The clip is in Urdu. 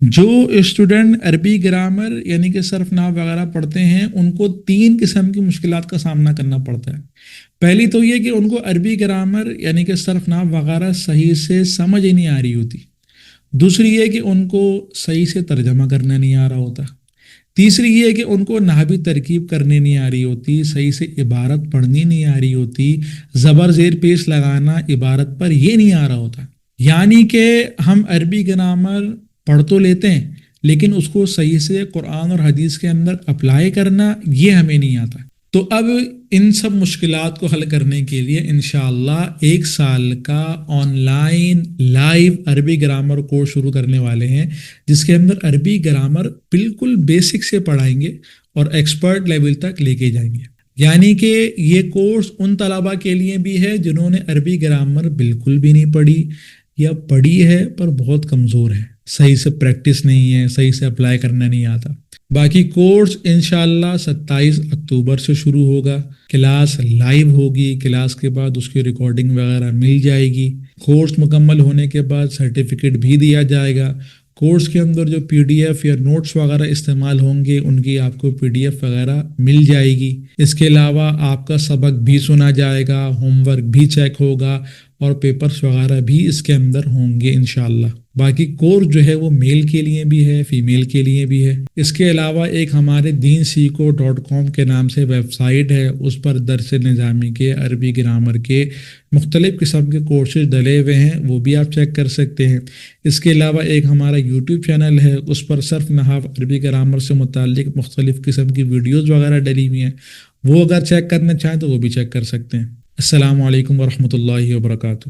جو اسٹوڈنٹ عربی گرامر یعنی کہ صرف نحو وغیرہ پڑھتے ہیں ان کو تین قسم کی مشکلات کا سامنا کرنا پڑتا ہے۔ پہلی تو یہ کہ ان کو عربی گرامر یعنی کہ صرف نحو وغیرہ صحیح سے سمجھ ہی نہیں آ رہی ہوتی۔ دوسری یہ کہ ان کو صحیح سے ترجمہ کرنا نہیں آ رہا ہوتا۔ تیسری یہ کہ ان کو نحوی ترکیب کرنی نہیں آ رہی ہوتی، صحیح سے عبارت پڑھنی نہیں آ رہی ہوتی، زبر زیر پیش لگانا عبارت پر یہ نہیں آ رہا ہوتا۔ یعنی کہ ہم عربی گرامر پڑھ تو لیتے ہیں لیکن اس کو صحیح سے قرآن اور حدیث کے اندر اپلائی کرنا یہ ہمیں نہیں آتا۔ تو اب ان سب مشکلات کو حل کرنے کے لیے انشاءاللہ 1 سال کا آن لائن لائیو عربی گرامر کورس شروع کرنے والے ہیں، جس کے اندر عربی گرامر بالکل بیسک سے پڑھائیں گے اور ایکسپرٹ لیول تک لے کے جائیں گے۔ یعنی کہ یہ کورس ان طلباء کے لیے بھی ہے جنہوں نے عربی گرامر بالکل بھی نہیں پڑھی یا پڑھی ہے پر بہت کمزور ہے، صحیح سے پریکٹس نہیں ہے، صحیح سے اپلائی کرنا نہیں آتا۔ باقی کورس انشاءاللہ 27 اکتوبر سے شروع ہوگا۔ کلاس لائیو ہوگی، کلاس کے بعد اس کی ریکارڈنگ وغیرہ مل جائے گی۔ کورس مکمل ہونے کے بعد سرٹیفکیٹ بھی دیا جائے گا۔ کورس کے اندر جو PDF یا نوٹس وغیرہ استعمال ہوں گے ان کی آپ کو PDF وغیرہ مل جائے گی۔ اس کے علاوہ آپ کا سبق بھی سنا جائے گا، ہوم ورک بھی چیک ہوگا اور پیپرز وغیرہ بھی اس کے اندر ہوں گے انشاءاللہ۔ باقی کورس جو ہے وہ میل کے لیے بھی ہے، فیمیل کے لیے بھی ہے۔ اس کے علاوہ ایک ہمارے deensiko.com کے نام سے ویب سائٹ ہے، اس پر درس نظامی کے عربی گرامر کے مختلف قسم کے کورسز ڈلے ہوئے ہیں، وہ بھی آپ چیک کر سکتے ہیں۔ اس کے علاوہ ایک ہمارا YouTube چینل ہے، اس پر صرف نحو عربی گرامر سے متعلق مختلف قسم کی ویڈیوز وغیرہ ڈلی ہوئی ہیں، وہ اگر چیک کرنا چاہیں تو وہ بھی چیک کر سکتے ہیں۔ السلام علیکم ورحمۃ اللہ وبرکاتہ۔